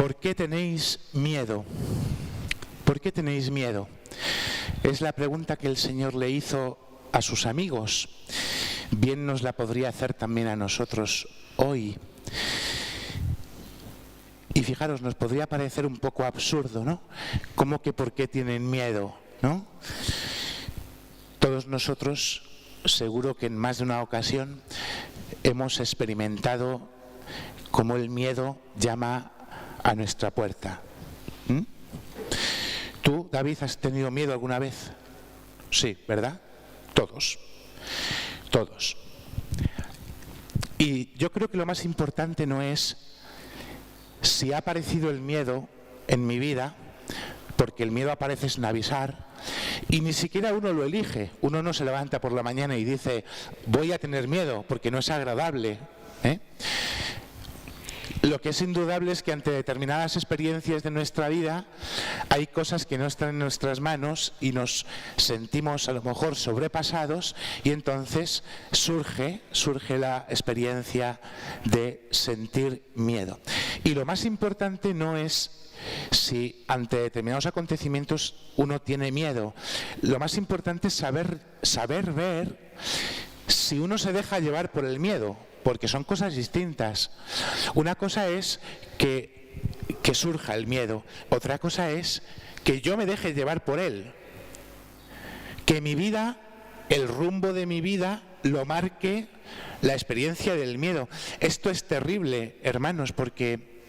¿Por qué tenéis miedo? ¿Por qué tenéis miedo? Es la pregunta que el Señor le hizo a sus amigos. Bien nos la podría hacer también a nosotros hoy. Y fijaros, nos podría parecer un poco absurdo, ¿no? ¿Cómo que por qué tienen miedo, ¿no? Todos nosotros, seguro que en más de una ocasión, hemos experimentado cómo el miedo llama a nuestra puerta. ¿Tú, David, has tenido miedo alguna vez? Sí, ¿verdad? Todos. Todos. Y yo creo que lo más importante no es si ha aparecido el miedo en mi vida, porque el miedo aparece sin avisar, y ni siquiera uno lo elige. Uno no se levanta por la mañana y dice, voy a tener miedo, porque no es agradable, ¿eh? Lo que es indudable es que ante determinadas experiencias de nuestra vida hay cosas que no están en nuestras manos y nos sentimos a lo mejor sobrepasados, y entonces surge la experiencia de sentir miedo. Y lo más importante no es si ante determinados acontecimientos uno tiene miedo. Lo más importante es saber ver si uno se deja llevar por el miedo, porque son cosas distintas. Una cosa es que surja el miedo, otra cosa es que yo me deje llevar por él, que mi vida, el rumbo de mi vida, lo marque la experiencia del miedo. Esto es terrible, hermanos, porque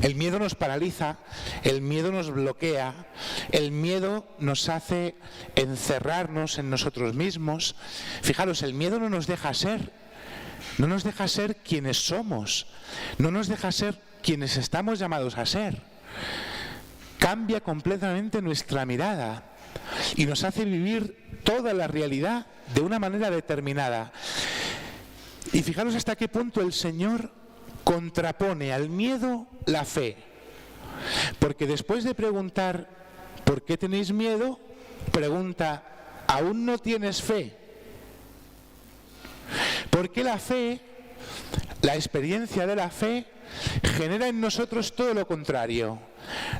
el miedo nos paraliza, el miedo nos bloquea, el miedo nos hace encerrarnos en nosotros mismos. Fijaros, el miedo no nos deja ser. No nos deja ser quienes somos, no nos deja ser quienes estamos llamados a ser. Cambia completamente nuestra mirada y nos hace vivir toda la realidad de una manera determinada. Y fijaros hasta qué punto el Señor contrapone al miedo la fe. Porque después de preguntar ¿por qué tenéis miedo?, pregunta ¿aún no tienes fe? Porque la fe, la experiencia de la fe, genera en nosotros todo lo contrario.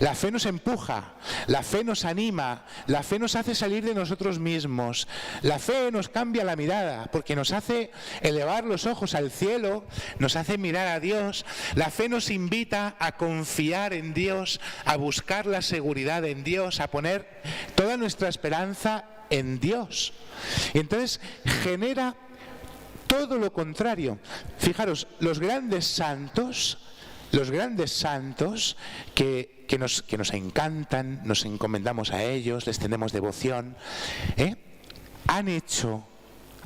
La fe nos empuja, la fe nos anima, la fe nos hace salir de nosotros mismos, la fe nos cambia la mirada, porque nos hace elevar los ojos al cielo, nos hace mirar a Dios. La fe nos invita a confiar en Dios, a buscar la seguridad en Dios, a poner toda nuestra esperanza en Dios. Y entonces genera todo lo contrario. Fijaros, los grandes santos que nos encantan, nos encomendamos a ellos, les tenemos devoción, han hecho,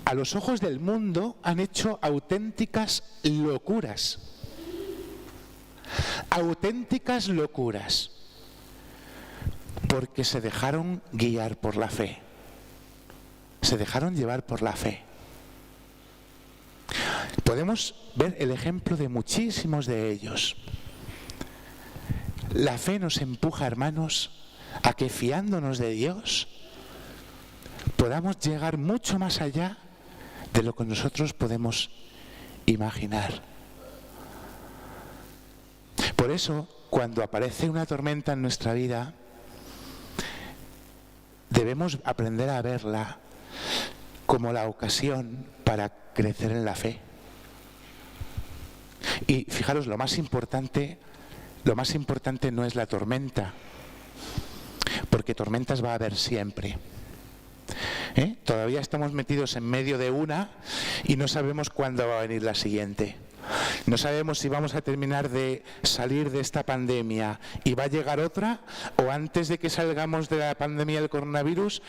a los ojos del mundo, han hecho auténticas locuras. Auténticas locuras. Porque se dejaron guiar por la fe. Se dejaron llevar por la fe. Podemos ver el ejemplo de muchísimos de ellos. La fe nos empuja, hermanos, a que fiándonos de Dios podamos llegar mucho más allá de lo que nosotros podemos imaginar. Por eso, cuando aparece una tormenta en nuestra vida, debemos aprender a verla como la ocasión para crecer en la fe. Y fijaros, lo más importante no es la tormenta, porque tormentas va a haber siempre. Todavía estamos metidos en medio de una y no sabemos cuándo va a venir la siguiente. No sabemos si vamos a terminar de salir de esta pandemia y va a llegar otra, o antes de que salgamos de la pandemia del coronavirus,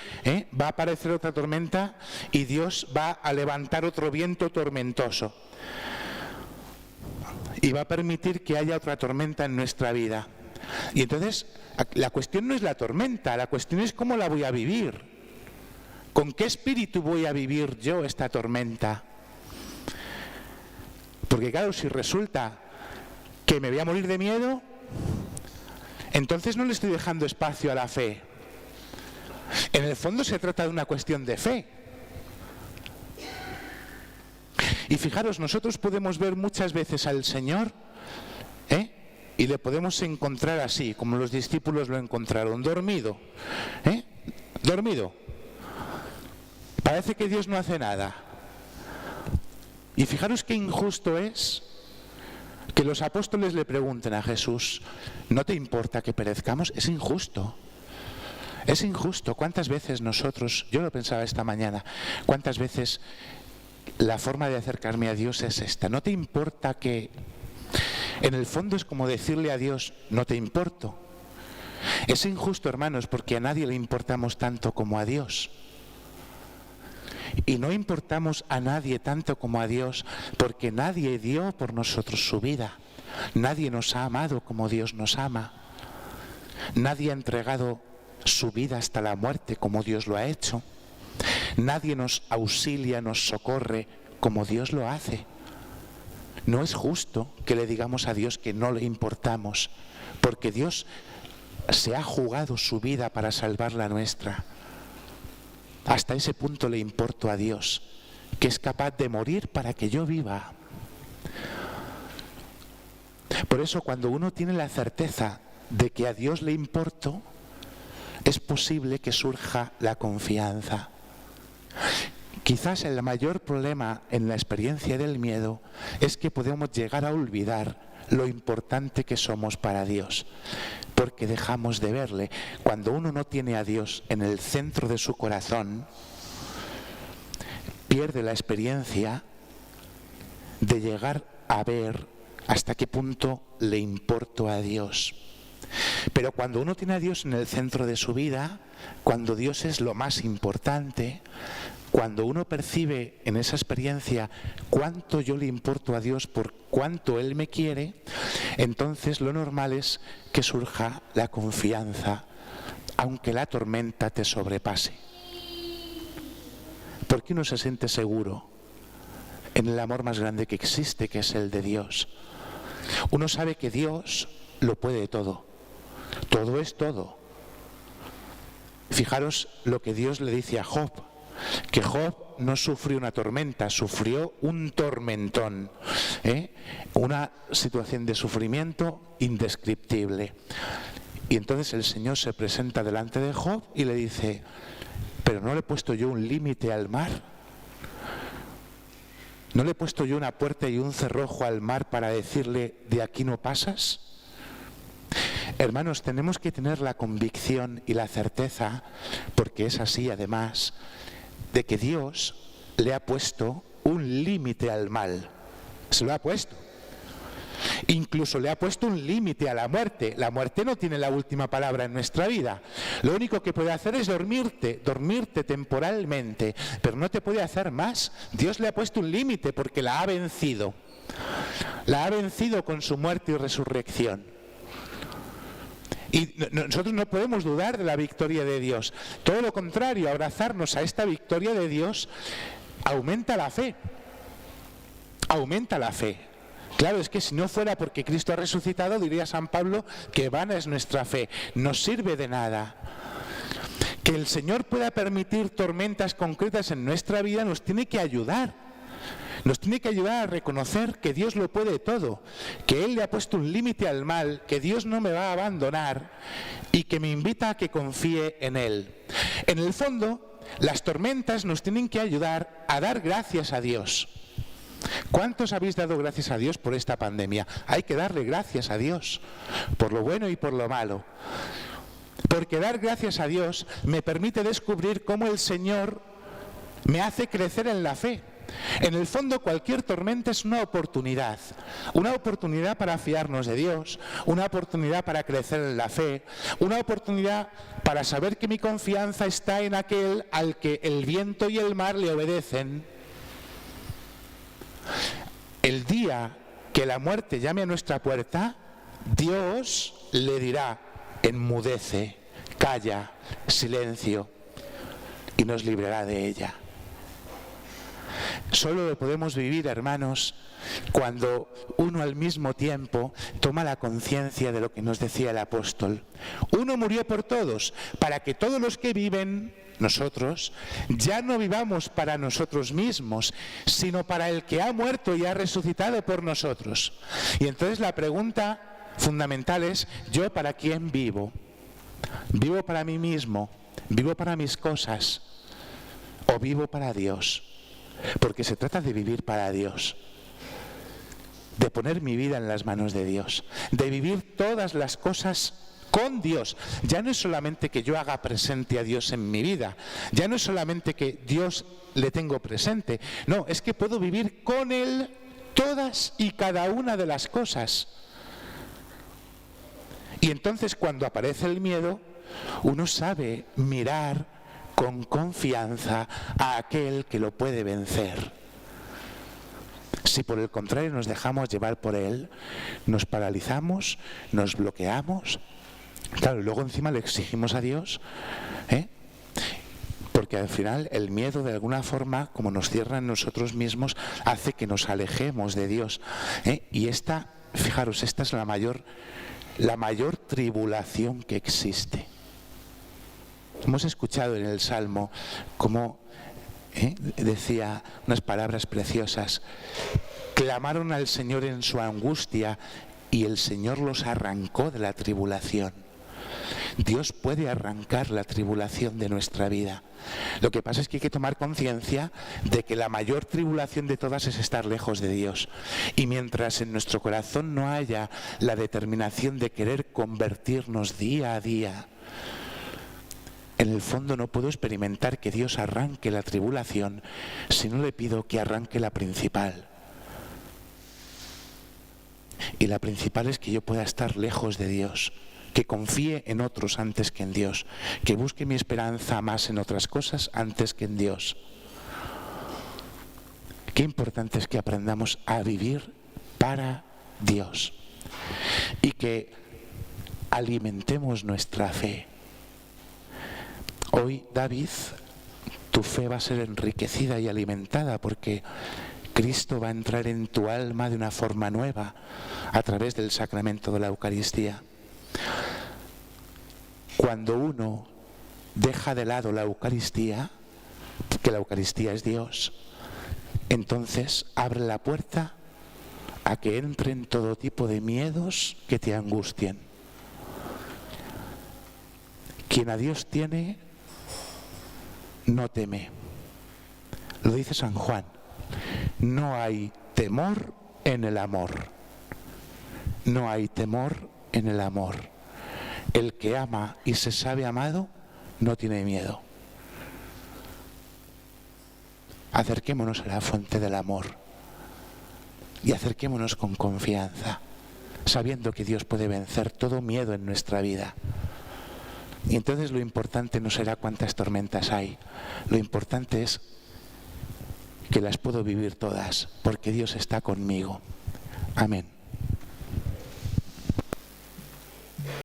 va a aparecer otra tormenta y Dios va a levantar otro viento tormentoso. Y va a permitir que haya otra tormenta en nuestra vida. Y entonces, la cuestión no es la tormenta, la cuestión es cómo la voy a vivir. ¿Con qué espíritu voy a vivir yo esta tormenta? Porque claro, si resulta que me voy a morir de miedo, entonces no le estoy dejando espacio a la fe. En el fondo se trata de una cuestión de fe. Y fijaros, nosotros podemos ver muchas veces al Señor y le podemos encontrar así, como los discípulos lo encontraron, dormido. Dormido. Parece que Dios no hace nada. Y fijaros qué injusto es que los apóstoles le pregunten a Jesús, ¿no te importa que perezcamos? Es injusto. Es injusto. ¿Cuántas veces nosotros, yo lo pensaba esta mañana, cuántas veces la forma de acercarme a Dios es esta? ¿No te importa que...? En el fondo es como decirle a Dios, no te importo. Es injusto, hermanos, porque a nadie le importamos tanto como a Dios. Y no importamos a nadie tanto como a Dios porque nadie dio por nosotros su vida. Nadie nos ha amado como Dios nos ama. Nadie ha entregado su vida hasta la muerte como Dios lo ha hecho. Nadie nos auxilia, nos socorre como Dios lo hace. No es justo que le digamos a Dios que no le importamos, porque Dios se ha jugado su vida para salvar la nuestra. Hasta ese punto le importo a Dios, que es capaz de morir para que yo viva. Por eso, cuando uno tiene la certeza de que a Dios le importo, es posible que surja la confianza. Quizás el mayor problema en la experiencia del miedo es que podemos llegar a olvidar lo importante que somos para Dios, porque dejamos de verle. Cuando uno no tiene a Dios en el centro de su corazón, pierde la experiencia de llegar a ver hasta qué punto le importo a Dios. Pero cuando uno tiene a Dios en el centro de su vida, cuando Dios es lo más importante, cuando uno percibe en esa experiencia cuánto yo le importo a Dios por cuánto Él me quiere, entonces lo normal es que surja la confianza, aunque la tormenta te sobrepase. Porque uno se siente seguro en el amor más grande que existe, que es el de Dios. Uno sabe que Dios lo puede todo. Todo es todo. Fijaros lo que Dios le dice a Job, que Job no sufrió una tormenta, sufrió un tormentón, una situación de sufrimiento indescriptible. Y entonces el Señor se presenta delante de Job y le dice, ¿pero no le he puesto yo un límite al mar? ¿No le he puesto yo una puerta y un cerrojo al mar para decirle, de aquí no pasas? Hermanos, tenemos que tener la convicción y la certeza, porque es así además, de que Dios le ha puesto un límite al mal. Se lo ha puesto. Incluso le ha puesto un límite a la muerte. La muerte no tiene la última palabra en nuestra vida. Lo único que puede hacer es dormirte temporalmente, pero no te puede hacer más. Dios le ha puesto un límite porque la ha vencido. La ha vencido con su muerte y resurrección. Y nosotros no podemos dudar de la victoria de Dios. Todo lo contrario, abrazarnos a esta victoria de Dios aumenta la fe. Aumenta la fe. Claro, es que si no fuera porque Cristo ha resucitado, diría San Pablo que vana es nuestra fe. No sirve de nada. Que el Señor pueda permitir tormentas concretas en nuestra vida nos tiene que ayudar. Nos tiene que ayudar a reconocer que Dios lo puede todo, que Él le ha puesto un límite al mal, que Dios no me va a abandonar y que me invita a que confíe en Él. En el fondo, las tormentas nos tienen que ayudar a dar gracias a Dios. ¿Cuántos habéis dado gracias a Dios por esta pandemia? Hay que darle gracias a Dios, por lo bueno y por lo malo. Porque dar gracias a Dios me permite descubrir cómo el Señor me hace crecer en la fe. En el fondo, cualquier tormenta es una oportunidad para fiarnos de Dios, una oportunidad para crecer en la fe, una oportunidad para saber que mi confianza está en aquel al que el viento y el mar le obedecen. El día que la muerte llame a nuestra puerta, Dios le dirá, enmudece, calla, silencio, y nos librará de ella. Solo lo podemos vivir, hermanos, cuando uno al mismo tiempo toma la conciencia de lo que nos decía el apóstol. Uno murió por todos, para que todos los que viven, nosotros, ya no vivamos para nosotros mismos, sino para el que ha muerto y ha resucitado por nosotros. Y entonces la pregunta fundamental es: ¿yo para quién vivo? ¿Vivo para mí mismo? ¿Vivo para mis cosas? ¿O vivo para Dios? Porque se trata de vivir para Dios, de poner mi vida en las manos de Dios, de vivir todas las cosas con Dios. Ya no es solamente que yo haga presente a Dios en mi vida, ya no es solamente que Dios le tengo presente, no, es que puedo vivir con Él todas y cada una de las cosas. Y entonces, cuando aparece el miedo, uno sabe mirar con confianza a aquel que lo puede vencer. Si por el contrario nos dejamos llevar por él, nos paralizamos, nos bloqueamos. Claro, y luego encima le exigimos a Dios, porque al final el miedo, de alguna forma, como nos cierra en nosotros mismos, hace que nos alejemos de Dios. Y esta, fijaros, esta es la mayor tribulación que existe. Hemos escuchado en el Salmo cómo decía unas palabras preciosas: clamaron al Señor en su angustia y el Señor los arrancó de la tribulación. Dios puede arrancar la tribulación de nuestra vida. Lo que pasa es que hay que tomar conciencia de que la mayor tribulación de todas es estar lejos de Dios. Y mientras en nuestro corazón no haya la determinación de querer convertirnos día a día, en el fondo no puedo experimentar que Dios arranque la tribulación si no le pido que arranque la principal. Y la principal es que yo pueda estar lejos de Dios, que confíe en otros antes que en Dios, que busque mi esperanza más en otras cosas antes que en Dios. Qué importante es que aprendamos a vivir para Dios y que alimentemos nuestra fe. Hoy, David, tu fe va a ser enriquecida y alimentada porque Cristo va a entrar en tu alma de una forma nueva a través del sacramento de la Eucaristía. Cuando uno deja de lado la Eucaristía, que la Eucaristía es Dios, entonces abre la puerta a que entren todo tipo de miedos que te angustien. Quien a Dios tiene, no teme. Lo dice San Juan: no hay temor en el amor. No hay temor en el amor. El que ama y se sabe amado no tiene miedo. Acerquémonos a la fuente del amor y acerquémonos con confianza, sabiendo que Dios puede vencer todo miedo en nuestra vida. Y entonces lo importante no será cuántas tormentas hay, lo importante es que las puedo vivir todas, porque Dios está conmigo. Amén.